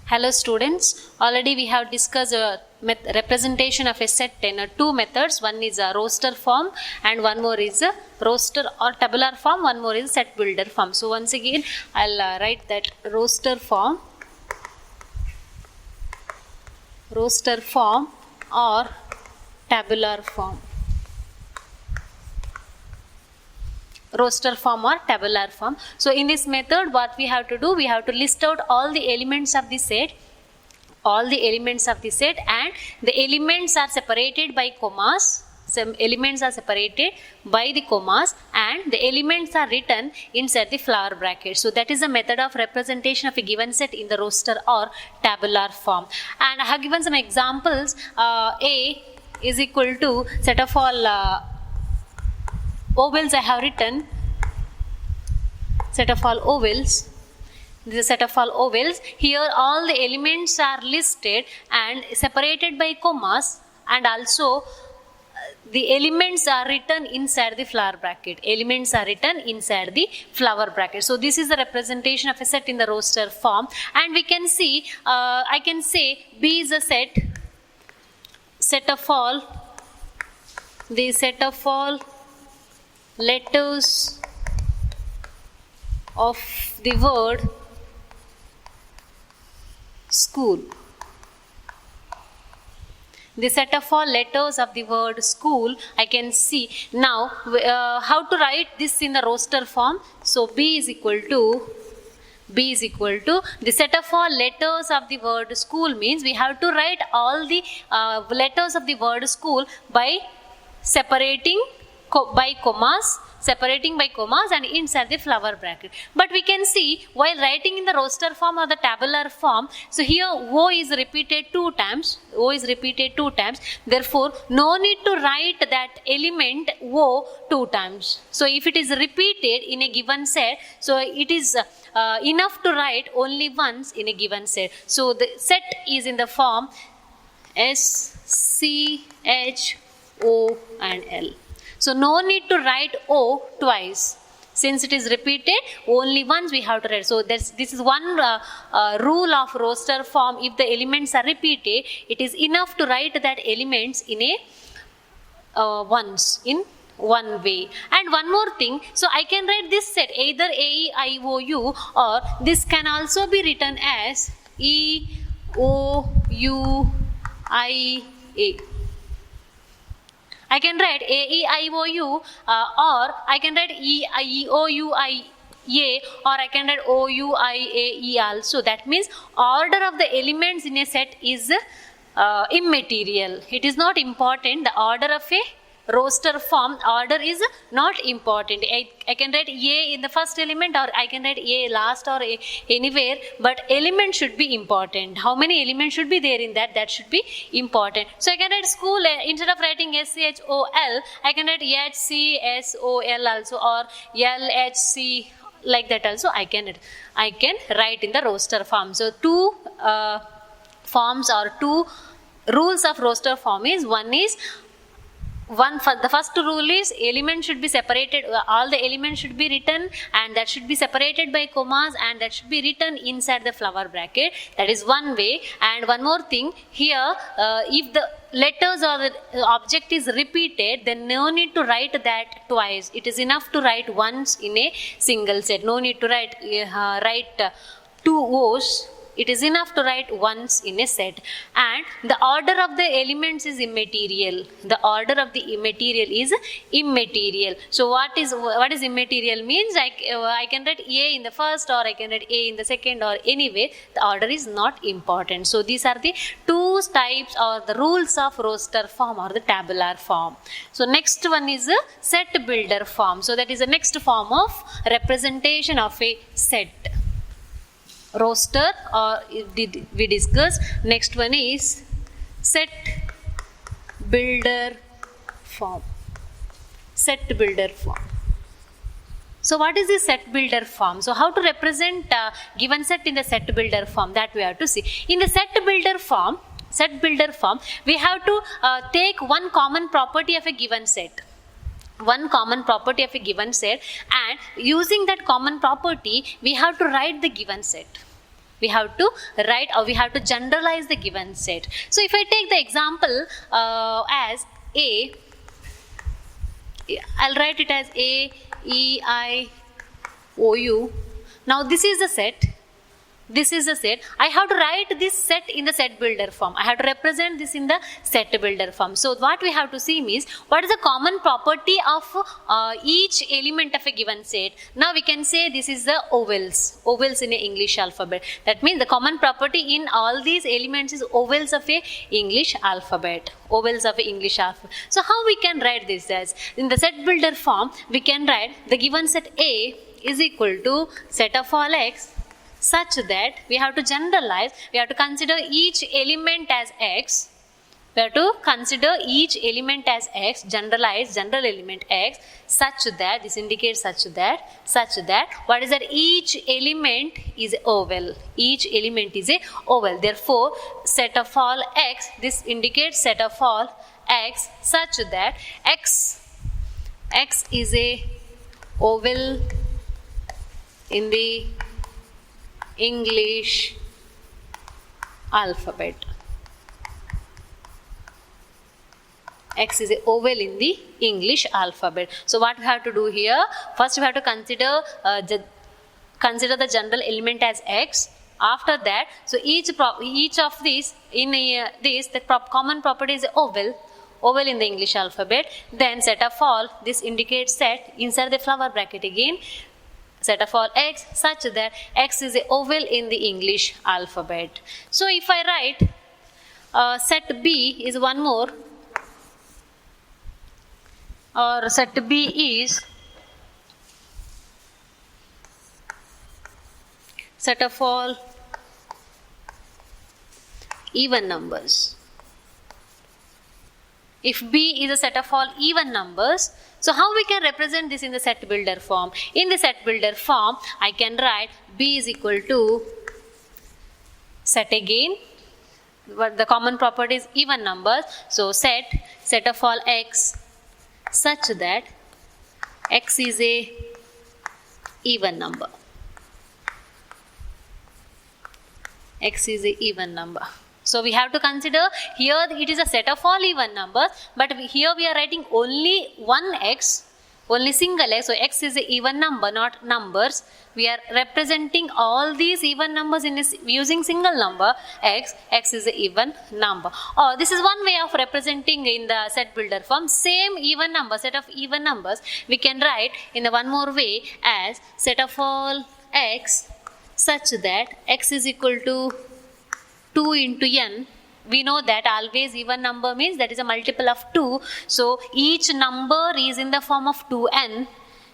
Hello students, already we have discussed representation of a set in two methods. One is a roster form and one more is a roster or tabular form, one more is set builder form. So once again I'll write that roster form or tabular form. Roster form or tabular form. So in this method what we have to do, we have to list out all the elements of the set, and the elements are separated by commas. Some elements are separated by the commas and the elements are written inside the flower bracket. So that is the method of representation of a given set in the roster or tabular form. And I have given some examples. A is equal to set of all ovals I have written, set of all ovals. This is a set of all ovals. Here all the elements are listed and separated by commas, and also the elements are written inside the flower bracket. So this is the representation of a set in the roster form, and we can see, I can say B is a set of all letters of the word school. The set of all letters of the word school, I can see. Now how to write this in the roster form? So B is equal to the set of all letters of the word school means we have to write all the letters of the word school by separating by commas and inside the flower bracket. But we can see while writing in the roster form or the tabular form, so here O is repeated two times. Therefore, no need to write that element O two times. So if it is repeated in a given set, so it is enough to write only once in a given set. So the set is in the form S, C, H, O and L. So no need to write O twice. Since it is repeated, only once we have to write. So this is one rule of roster form. If the elements are repeated, it is enough to write that elements in a once in one way. And one more thing, so I can write this set either A, E, I, O, U, or this can also be written as E, O, U, I, A. I can write A, E, I, O, U, or I can write E, I, E, O, U, I, A, or I can write O, U, I, A, E also. That means order of the elements in a set is immaterial. It is not important. The order of a roster form, order is not important. I can write A in the first element, or I can write A last, or A anywhere, but element should be important. How many elements should be there in that? That should be important. So I can write school, instead of writing S-C-H-O-L, I can write H-C-S-O-L also, or L-H-C, like that also I can write in the roster form. So two forms or two rules of roster form is, the first rule is elements should be separated, all the elements should be written, and that should be separated by commas, and that should be written inside the flower bracket. That is one way. And one more thing, here if the letters or the object is repeated, then no need to write that twice. It is enough to write once in a single set. No need to write two O's. It is enough to write once in a set. And the order of the elements is immaterial. So what is immaterial means, I can write A in the first, or I can write A in the second, or anyway, the order is not important. So these are the two types or the rules of roster form or the tabular form. So next one is a set builder form. So that is the next form of representation of a set. Roster, or we discuss. Next one is set builder form. So what is the set builder form? So how to represent given set in the set builder form, that we have to see. In the set builder form, we have to take one common property of a given set. And using that common property, we have to write the given set. we have to write, or we have to generalize the given set. So if I take the example as A, I'll write it as A, E, I, O, U. Now this is the set. This is the set. I have to write this set in the set builder form. I have to represent this in the set builder form. So what we have to see means, what is the common property of each element of a given set. Now we can say this is the ovals. Ovals in a English alphabet. That means the common property in all these elements is ovals of a English alphabet. Ovals of a English alphabet. So how we can write this as? In the set builder form, we can write the given set A is equal to set of all x, such that we have to generalize, we have to consider each element as x, we have to consider each element as x, generalize general element x, such that, this indicates such that, what is that, each element is oval, each element is a oval. Therefore, set of all x, this indicates set of all x, such that x is a oval in the English alphabet. X is a oval in the English alphabet. So what we have to do here? First we have to consider the general element as x. After that, so each of these in the common property is oval in the English alphabet. Then set of all, this indicates set, inside the flower bracket again, set of all x, such that x is a oval in the English alphabet. So if I write set B is one more, or set B is set of all even numbers. If B is a set of all even numbers, so how we can represent this in the set builder form? In the set builder form, I can write B is equal to set again. But the common property is even numbers. So set of all x, such that x is a even number. X is a even number. So we have to consider here it is a set of all even numbers, but here we are writing only one x, only single x. So x is an even number, not numbers. We are representing all these even numbers using single number x. X is an even number. Or this is one way of representing in the set builder form. Same even number, set of even numbers, we can write in the one more way as set of all x, such that x is equal to 2 into n. We know that always even number means that is a multiple of 2. So each number is in the form of 2n.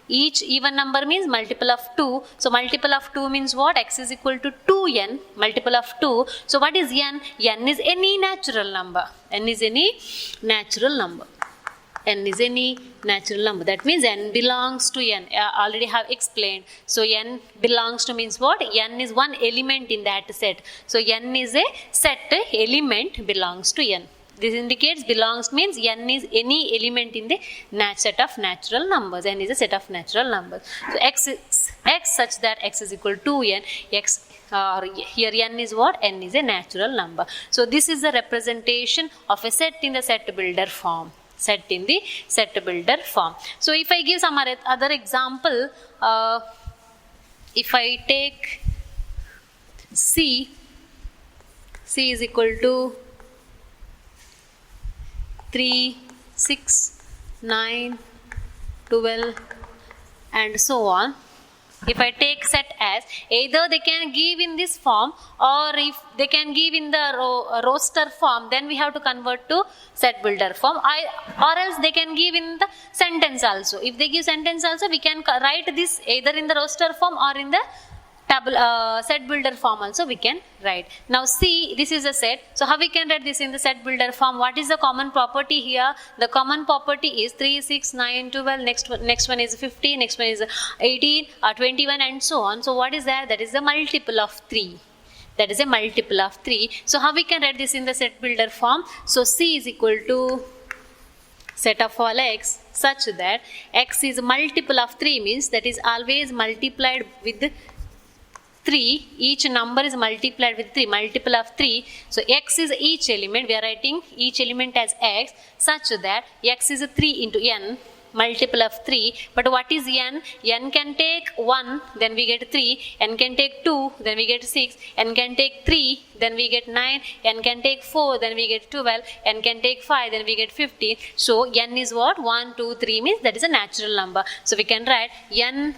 Each even number means multiple of 2. So multiple of 2 means what? X is equal to 2n, multiple of 2. So what is n? N is any natural number. N is any natural number. N is any natural number. That means n belongs to n. I already have explained. So n belongs to means what? N is one element in that set. So n is a set element belongs to n. This indicates belongs means n is any element in the set of natural numbers. N is a set of natural numbers. So x such that x is equal to n. X here n is what? N is a natural number. So this is the representation of a set in the set builder form. Set in the set builder form. So if I give some other example, if I take C is equal to 3, 6, 9, 12 and so on. If I take set as, either they can give in this form, or if they can give in the roster form, then we have to convert to set builder form, or else they can give in the sentence also. If they give sentence also, we can write this either in the roster form or in the set builder form also we can write. Now C, this is a set. So how we can write this in the set builder form? What is the common property here? The common property is 3, 6, 9, 12, next one is 50, next one is 18, 21 and so on. So what is that? That is the multiple of 3. That is a multiple of 3. So how we can write this in the set builder form? So C is equal to set of all x such that x is multiple of 3 means that is always multiplied with 3 3, each number is multiplied with 3, multiple of 3. So x is each element, we are writing each element as x, such that x is 3 into n, multiple of 3. But what is n? N can take 1, then we get 3. N can take 2, then we get 6. N can take 3, then we get 9. N can take 4, then we get 12. N can take 5, then we get 15. So n is what? 1, 2, 3 means that is a natural number. So we can write n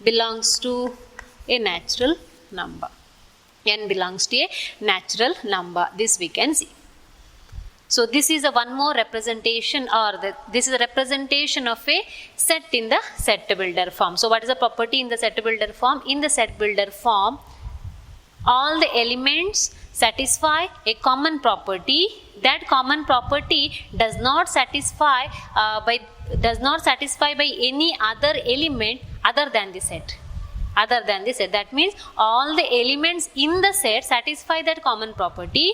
belongs to a natural number. N belongs to a natural number. This we can see. So this is a one more representation, or this is a representation of a set in the set builder form. So what is the property in the set builder form? In the set builder form, all the elements satisfy a common property. That common property does not satisfy by any other element other than the set. That means all the elements in the set satisfy that common property.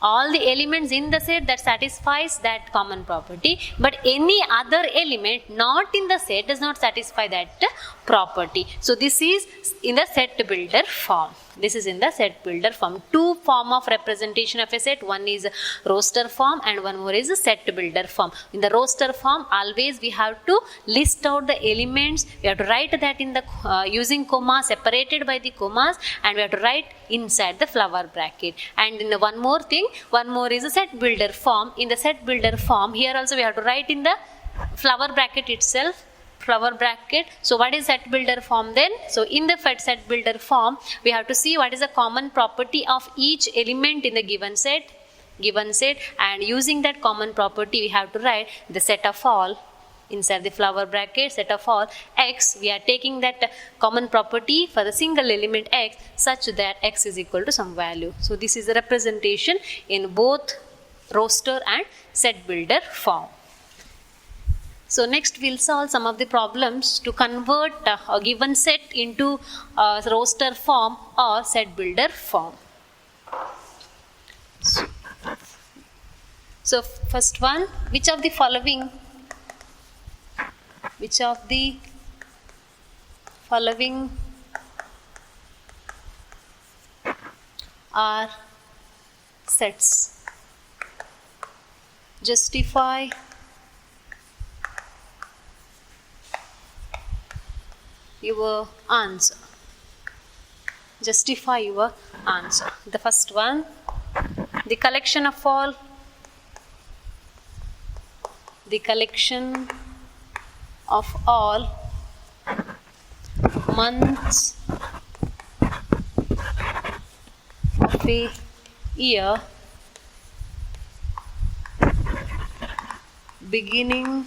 All the elements in the set that satisfies that common property, but any other element not in the set does not satisfy that property. So this is in the set builder form. This is in the set builder form. Two form of representation of a set. One is roster form and one more is a set builder form. In the roster form, always we have to list out the elements. We have to write that in the using comma, separated by the commas, and we have to write inside the flower bracket. And in the one more is a set builder form. In the set builder form, here also we have to write in the flower bracket itself. Flower bracket. So what is set builder form then? So in the set builder form, we have to see what is the common property of each element in the given set, and using that common property we have to write the set of all inside the flower bracket, set of all x. We are taking that common property for the single element x such that x is equal to some value. So this is a representation in both roster and set builder form. So next we'll solve some of the problems to convert a given set into roster form or set builder form. So first one, which of the following are sets? Justify your answer. Justify your answer. The first one, the collection of all months of a year beginning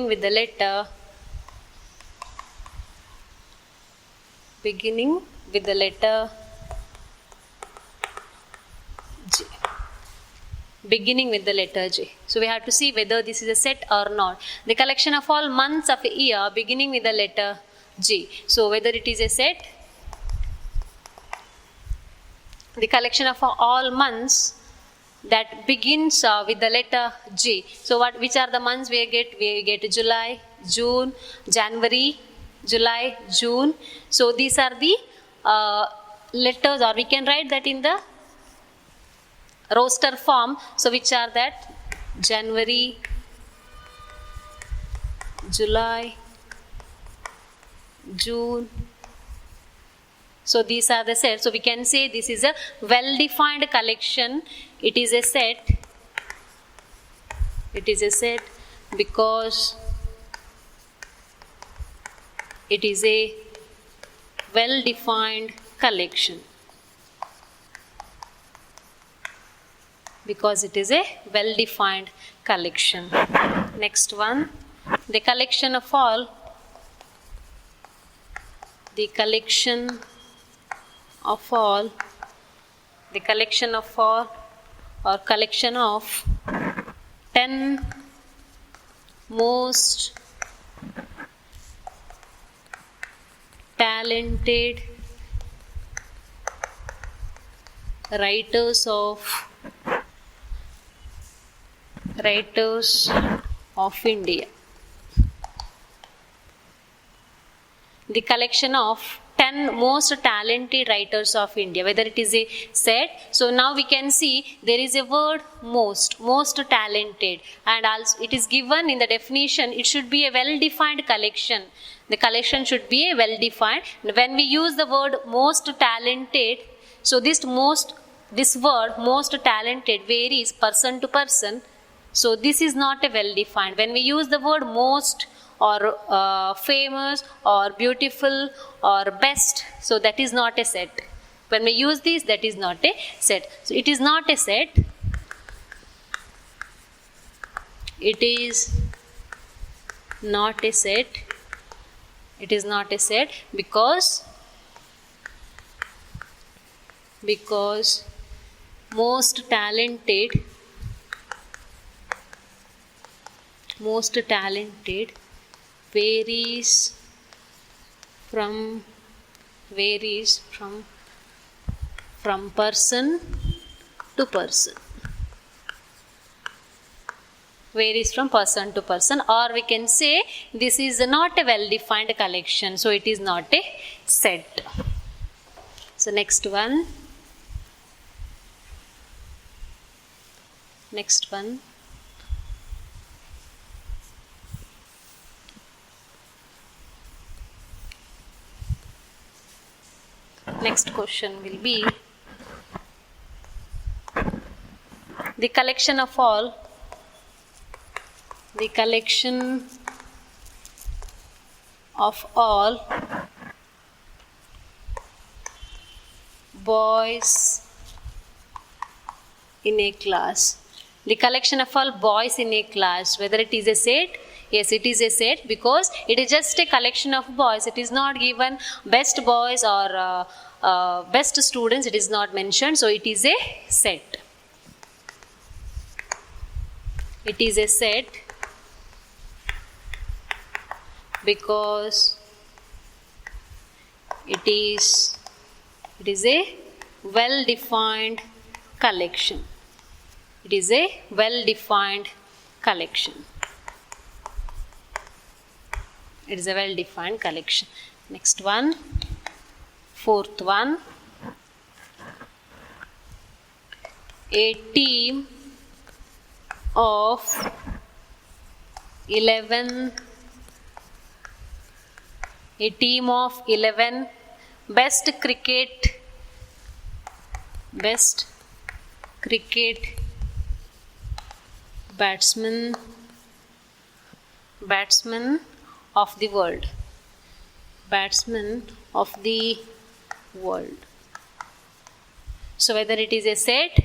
with the letter J. Beginning with the letter J. So we have to see whether this is a set or not. The collection of all months of a year beginning with the letter J. So whether it is a set. The collection of all months that begins with the letter J. So which are the months we get? We get July, June, January, July, June. So these are the letters, or we can write that in the roster form. So which are that? January, July, June. So these are the sets. So we can say this is a well-defined collection. It is a set. Because it is a well-defined collection. Next one, the collection of all or collection of 10 most talented writers of India. the collection of 10 most talented writers of India, whether it is a set. So now we can see there is a word most talented, and also it is given in the definition, it should be a well-defined collection. The collection should be a well-defined. When we use the word most talented, so this word most talented varies person to person. So this is not a well-defined. When we use the word most or famous or beautiful or best, so that is not a set. When we use this, that is not a set. So it is not a set. It is not a set. It is not a set because most talented varies from person to person. Varies from person to person, or we can say this is not a well-defined collection, so it is not a set. So next one. Next question will be the collection of all boys in a class. The collection of all boys in a class, whether it is a set. Yes, it is a set because it is just a collection of boys. It is not given best boys or best students. It is not mentioned. So it is a set. It is a set because it is a well-defined collection. It is a well-defined collection. It is a well-defined collection. Next one, fourth one. A team of 11 best cricket batsmen of the world. So whether it is a set,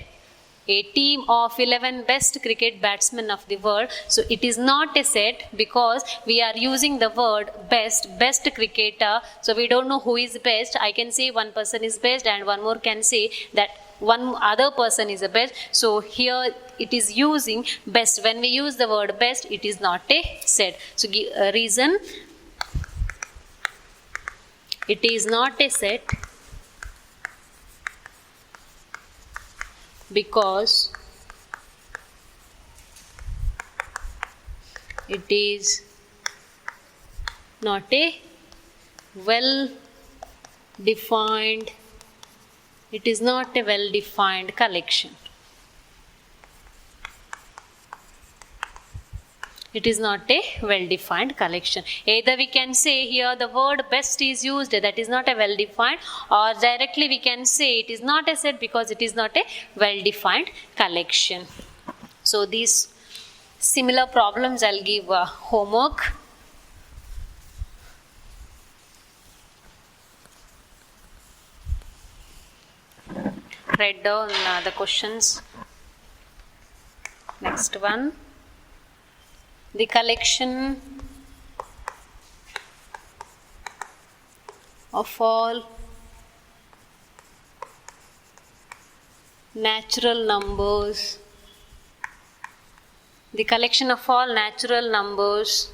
a team of 11 best cricket batsmen of the world, so it is not a set because we are using the word best cricketer. So we don't know who is best. I can say one person is best and one more can say that one other person is the best. So here it is using best. When we use the word best, it is not a set. So reason, it is not a set because it is not a well-defined collection. It is not a well-defined collection. Either we can say here the word best is used, that is not a well-defined, or directly we can say it is not a set because it is not a well-defined collection. So these similar problems I'll give homework. Write down the questions. Next one. The collection of all natural numbers. The collection of all natural numbers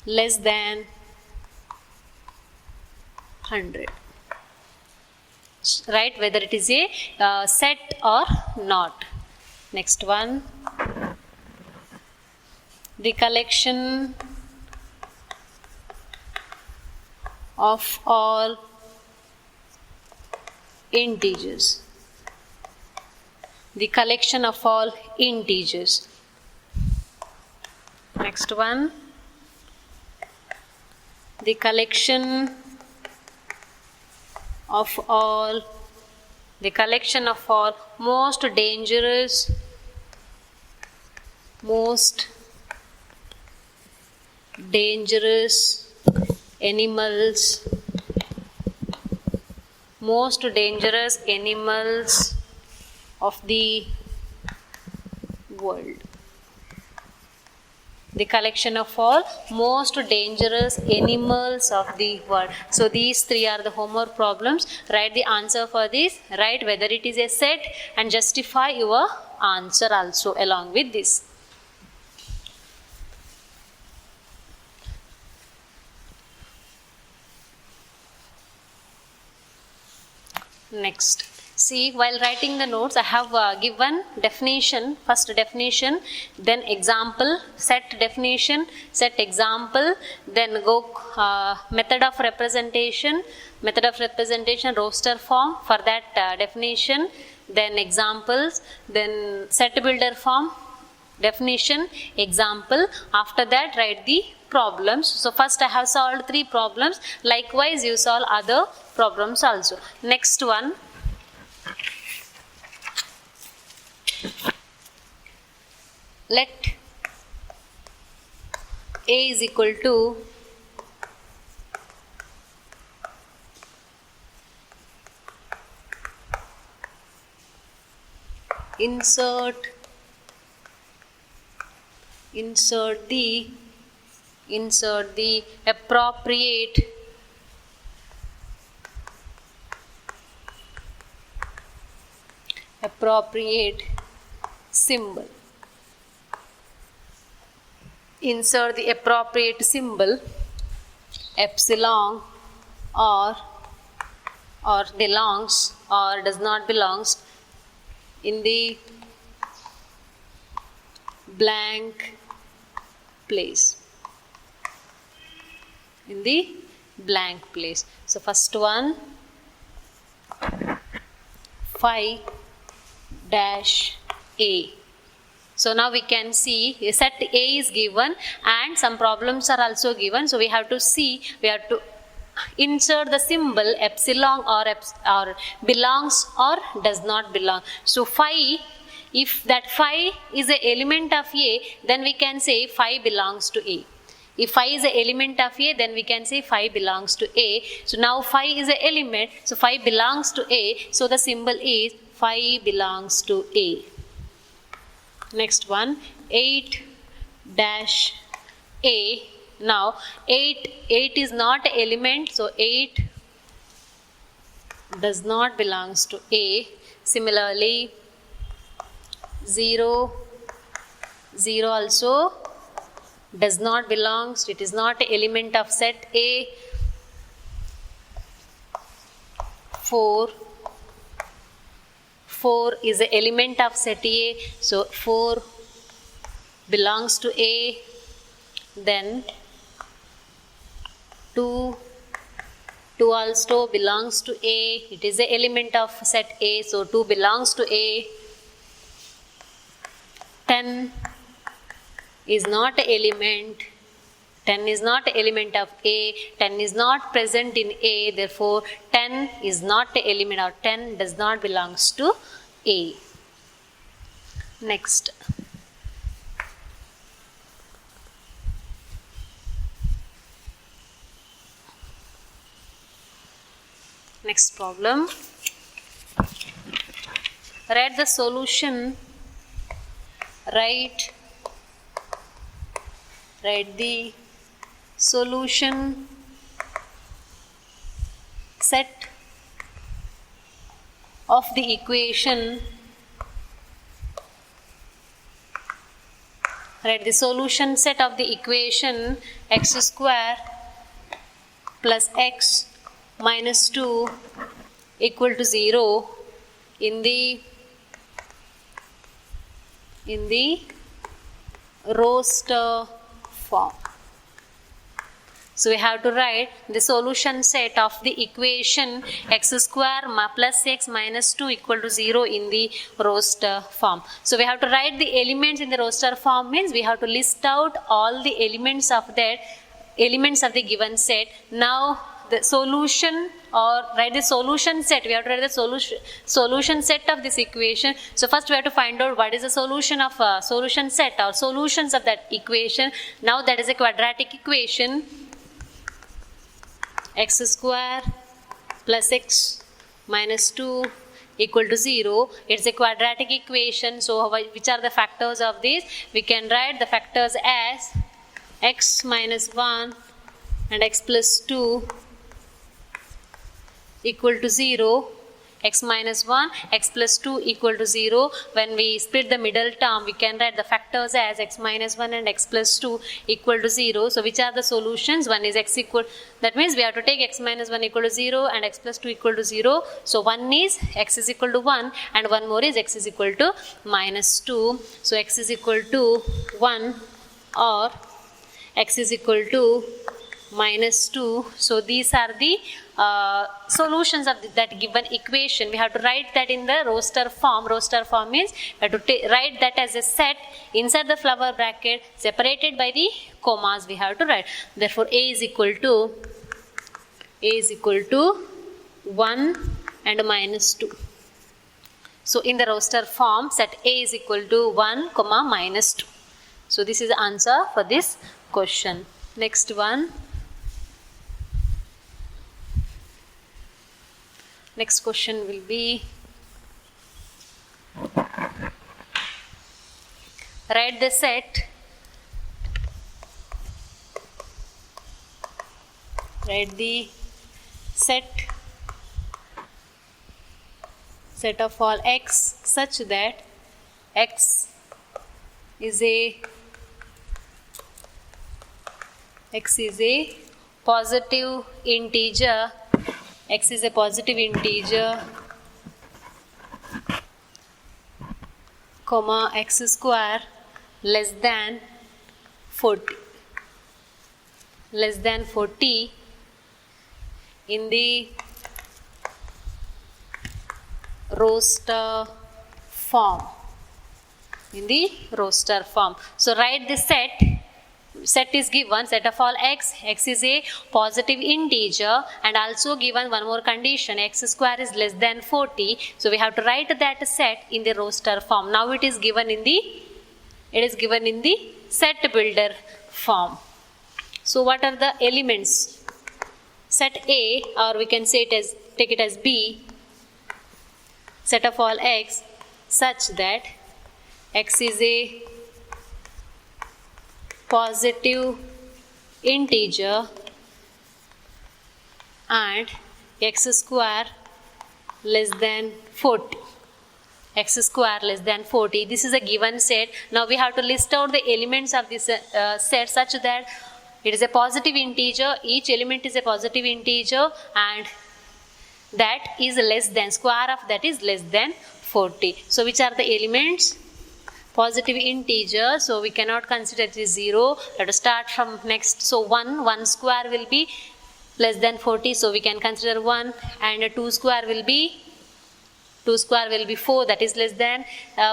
less than 100. Right, whether it is a set or not. Next one. The collection of all integers. The collection of all integers. Next one, the collection of all most dangerous animals, of the world. The collection of all most dangerous animals of the world. So these three are the homework problems. Write the answer for this. Write whether it is a set and justify your answer also along with this. Next, see, while writing the notes, I have given definition, first definition, then example, set definition, set example, then go method of representation, roster form for that definition, then examples, then set builder form, definition, example. After that, write the problems. So first I have solved 3 problems. Likewise, you solve other problems also. Next one, let A is equal to insert the appropriate symbol. Insert the appropriate symbol epsilon or belongs or does not belongs in the blank place. So first one, phi dash A. So now we can see a set A is given and some problems are also given. So we have to insert the symbol epsilon or belongs or does not belong. So phi, if that phi is an element of A, then we can say phi belongs to A. If phi is an element of A, then we can say phi belongs to A. So now phi is an element, so phi belongs to A. So the symbol is phi belongs to A. Next one, 8 dash A. Now 8 is not an element, so 8 does not belongs to A. Similarly, 0 also does not belongs, it is not an element of set A. 4 is an element of set A, so 4 belongs to A. Then 2 also belongs to A, it is an element of set A, so 2 belongs to A. 10 is not an element, 10 is not an element of A, 10 is not present in A, therefore 10 is not an element or 10 does not belongs to A. Next, problem. Write the solution. Write the solution set of the equation. Write the solution set of the equation x square plus x minus 2 equal to 0 in the roster form. So we have to write the solution set of the equation x square plus x minus 2 equal to 0 in the roster form. So we have to write the elements in the roster form, means we have to list out all the elements of the given set. Now the solution, or write the solution set. We have to write the solution set of this equation. So first we have to find out what is the solution of solution set or solutions of that equation. Now that is a quadratic equation. X square plus x minus 2 equal to 0. It's a quadratic equation. So which are the factors of this? We can write the factors as x minus 1 and x plus 2 equal to 0, x minus 1, x plus 2 equal to 0. When we split the middle term, we can write the factors as x minus 1 and x plus 2 equal to 0. So which are the solutions? One is x equal, that means we have to take x minus 1 equal to 0 and x plus 2 equal to 0. So one is x is equal to 1 and one more is x is equal to minus 2. So x is equal to 1 or x is equal to minus 2. So these are the solutions of that given equation. We have to write that in the roster form. Roster form means we have to write that as a set inside the flower bracket separated by the commas we have to write. Therefore A is equal to 1 and minus 2. So in the roster form, set A is equal to 1 comma minus 2. So this is the answer for this question. Next one. Next question will be, write the set, set of all x such that x is a positive integer. X is a positive integer, comma x square less than 40. Less than 40 in the roster form. So write the set. Set is given, set of all x is a positive integer, and also given one more condition, x square is less than 40. So we have to write that set in the roster form. Now it is given in the set builder form. So what are the elements? Set A, or we can say take it as B, set of all x such that x is a positive integer and x square less than 40. X square less than 40. This is a given set. Now we have to list out the elements of this set such that it is a positive integer. Each element is a positive integer, and that is less than, square of that is less than 40. So which are the elements? Positive integer, so we cannot consider it is 0. We have to start from next. So 1 square will be less than 40, so we can consider 1, and 2 square will be 4, that is less than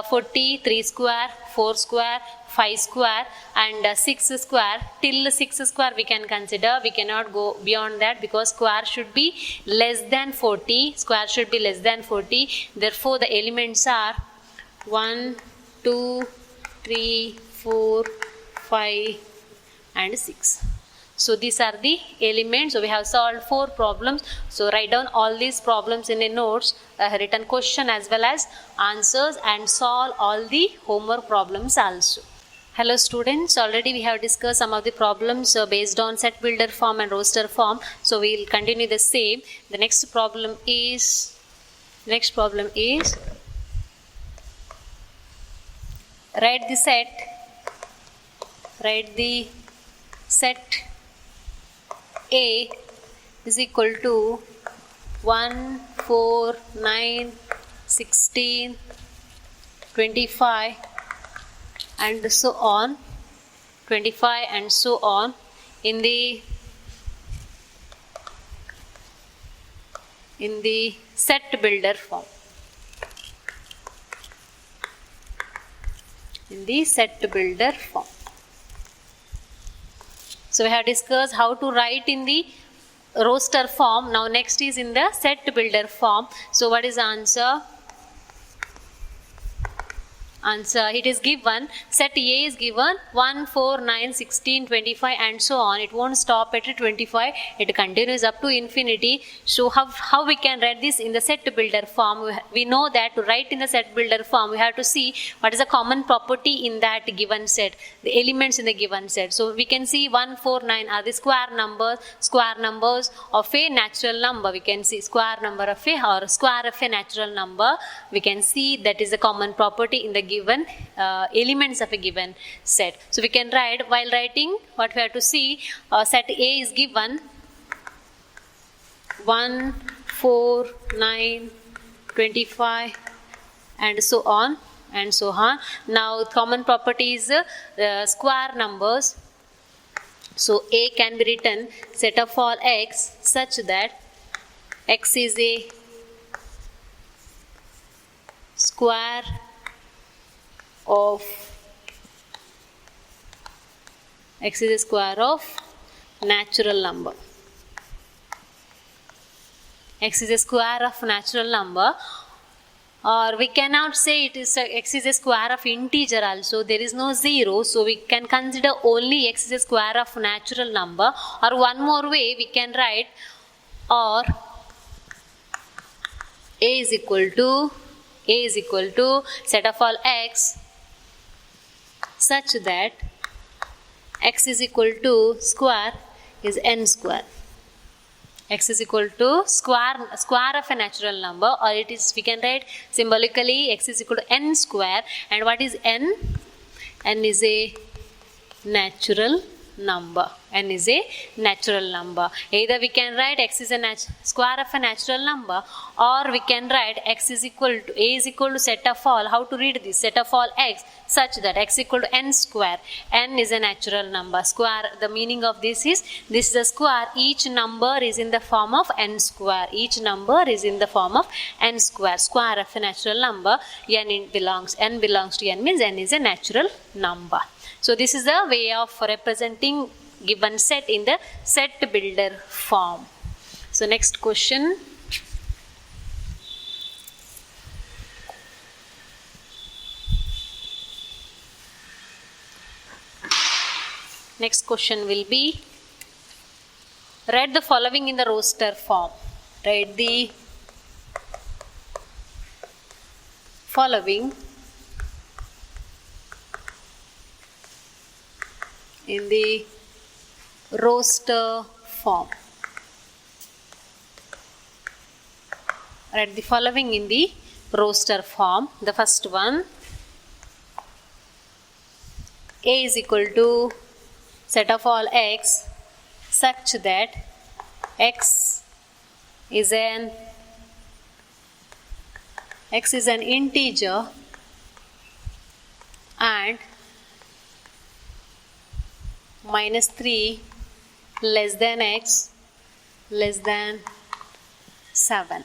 40. 3 square, 4 square, 5 square, and 6 square. Till 6 square we can consider. We cannot go beyond that because square should be less than 40. Square should be less than 40. Therefore the elements are 1, 2, 3, 4, 5 and 6. So these are the elements. So we have solved 4 problems. So write down all these problems in a notes, written question as well as answers, and solve all the homework problems also. Hello students, already we have discussed some of the problems based on set builder form and roster form. So we will continue the same. The next problem is write the set A is equal to 1, 4, 9, 16, 25 and so on, in the in the set builder form. In the set builder form. So we have discussed how to write in the roster form. Now next is in the set builder form. So what is the answer? Answer, it is given, set A is given 1, 4, 9, 16, 25 and so on. It won't stop at 25, it continues up to infinity. So how we can write this in the set builder form? We know that to write in the set builder form, we have to see what is the common property in that given set, the elements in the given set. So we can see 1, 4, 9 are the square numbers of a natural number. We can see square number of a or square of a natural number. We can see that is the common property in the given elements of a given set. So we can write, while writing, what we have to see, set A is given 1, 4, 9, 25 and so on and so on. Now common property is square numbers. So A can be written set of all x such that x is a square of x is a square of natural number. X is a square of natural number, or we cannot say it is x is a square of integer also. There is no 0, so we can consider only x is a square of natural number. Or one more way we can write, or A is equal to set of all x such that x is equal to square is n square. X is equal to square of a natural number, or it is, we can write symbolically x is equal to n square. And what is n? N is a natural number. N is a natural number. Either we can write x is a square of a natural number, or we can write x is equal to A is equal to set of all. How to read this? Set of all x such that x equal to n square. N is a natural number. Square, the meaning of this is a square. Each number is in the form of n square. Each number is in the form of n square. Square of a natural number. N belongs to n means n is a natural number. So this is a way of representing given set in the set builder form. So next question. Next question will be, write the following in the roster form. Write the following in the roster form. Write the following in the roster form. The first one, A is equal to set of all x such that x is an integer and -3 less than x less than 7.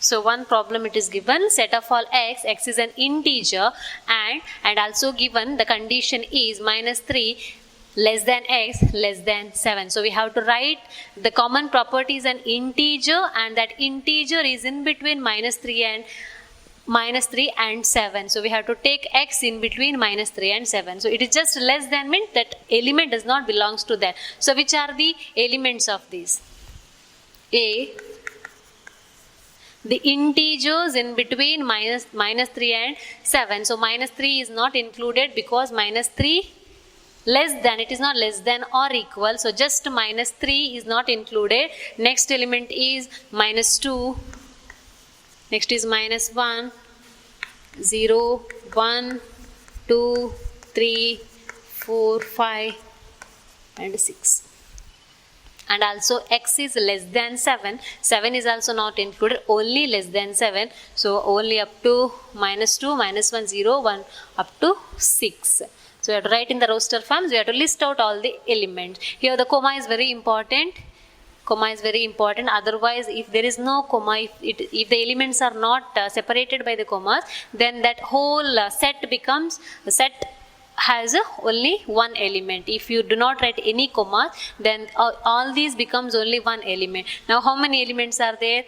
So one problem it is given, set of all x is an integer and also given the condition is -3 less than x less than 7. So we have to write the common property is an integer, and that integer is in between -3 and 7. So we have to take x in between -3 and 7. So it is just less than, means that element does not belongs to that. So which are the elements of this? A, the integers in between -3 and 7. So -3 is not included because -3 less than, it is not less than or equal. So just -3 is not included. Next element is -2. Next is -1, 0, 1, 2, 3, 4, 5 and 6. And also x is less than 7. 7 is also not included, only less than 7. So only up to -2, -1, 0, 1 up to 6. So you have to write in the roster forms, you have to list out all the elements. Here the comma is very important. Comma is very important. Otherwise, if there is no comma, if the elements are not separated by the commas, then that whole set has only one element. If you do not write any commas, then all these becomes only one element. Now how many elements are there?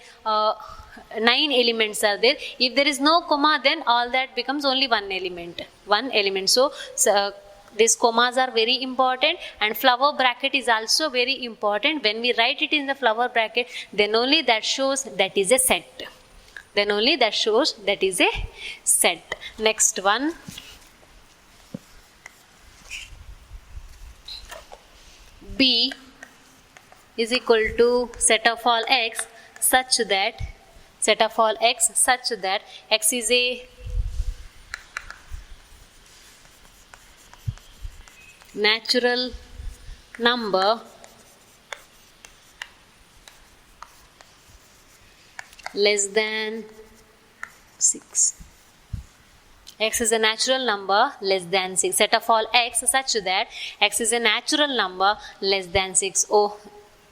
9 elements are there. If there is no comma, then all that becomes only one element. So these commas are very important, and flower bracket is also very important. When we write it in the flower bracket, then only that shows that is a set. Next one. B is equal to set of all x such that x is a natural number less than 6. X is a natural number less than 6. Set of all x such that x is a natural number less than 6. Oh,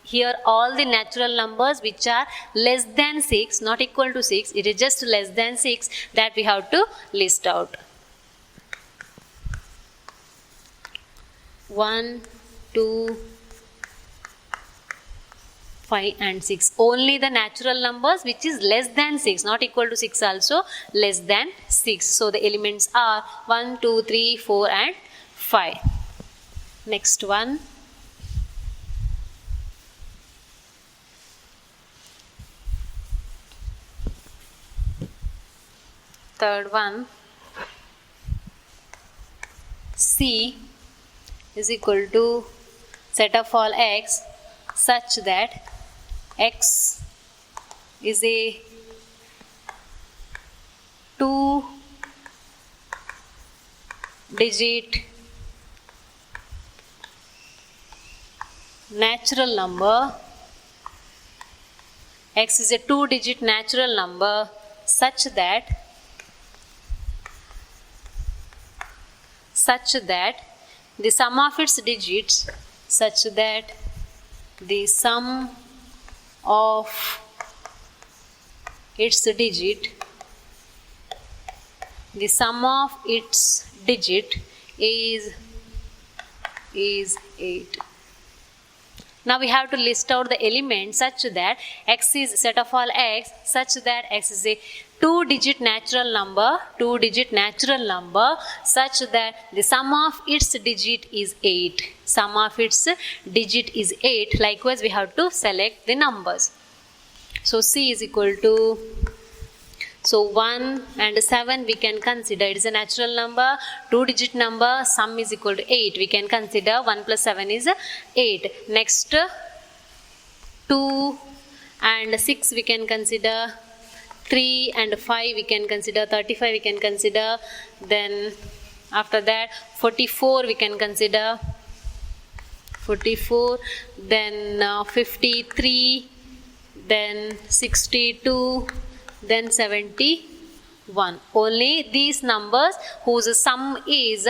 here all the natural numbers which are less than 6, not equal to 6, it is just less than 6, that we have to list out. 1, 2, 5 and 6. Only the natural numbers which is less than 6, not equal to 6 also, less than 6. So the elements are 1, 2, 3, 4 and 5. Next one. Third one. C is equal to set of all x such that x is a 2-digit natural number. X is a 2-digit natural number such that the sum of its digits is 8. Now we have to list out the elements such that x is set of all x such that x is a 2-digit natural number such that the sum of its digit is 8. Likewise, we have to select the numbers. So C is equal to, so 1 and 7 we can consider it is a natural number, 2-digit number, sum is equal to 8. We can consider 1 plus 7 is 8. Next 2 and 6 we can consider, 3 and 5 we can consider, 35 we can consider, then after that 44 we can consider, 44, then 53, then 62, then 71. Only these numbers whose sum is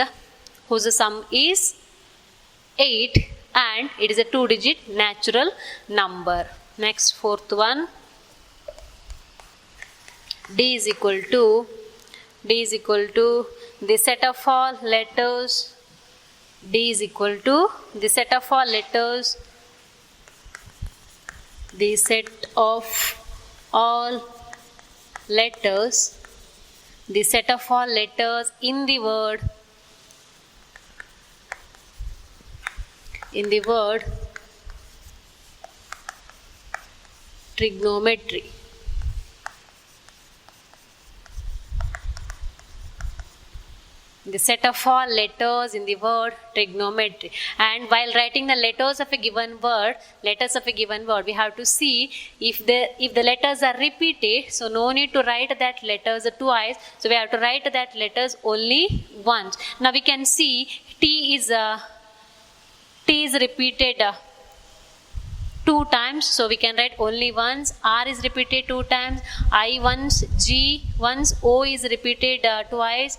8 and it is a 2-digit natural number. Next, fourth one. D is equal to the set of all letters. D is equal to the set of all letters. The set of all letters. The set of all letters in the word. Trigonometry. The set of all letters in the word trigonometry. And while writing the letters of a given word, we have to see if the letters are repeated. So no need to write that letters twice. So we have to write that letters only once. Now we can see T is repeated 2 times, so we can write only once. R is repeated 2 times, I once, G once, O is repeated twice,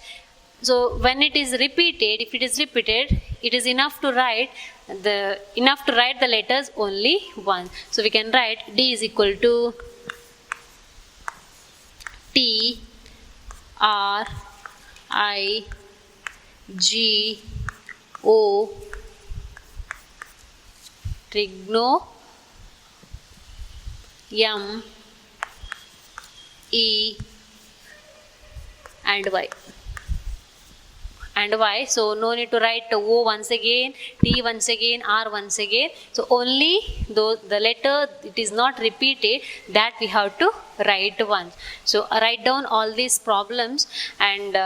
So when it is repeated, if it is repeated, it is enough to write the letters only once. So we can write D is equal to T R I G O Trigno M E and Y. And Y, so no need to write O once again, T once again, R once again. So only though the letter it is not repeated, that we have to write once. So write down all these problems and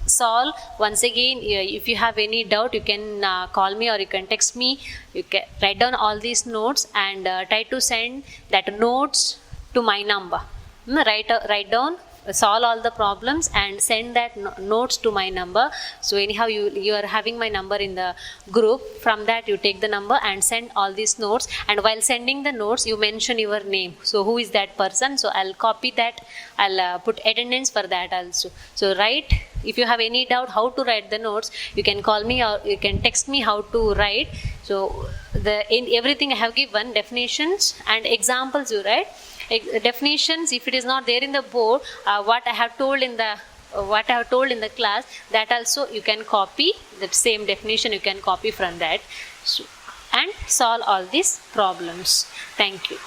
solve once again. If you have any doubt, you can call me or you can text me. You can write down all these notes and try to send that notes to my number. Write down, solve all the problems and send that notes to my number. So anyhow, you are having my number in the group. From that you take the number and send all these notes, and while sending the notes you mention your name. So who is that person? So I'll copy that, I'll put attendance for that also. So write, if you have any doubt how to write the notes, you can call me or you can text me how to write. So in everything I have given definitions and examples you write. Definitions, if it is not there in the board, what I have told in the class, that also you can copy. That same definition you can copy from that, and solve all these problems. Thank you.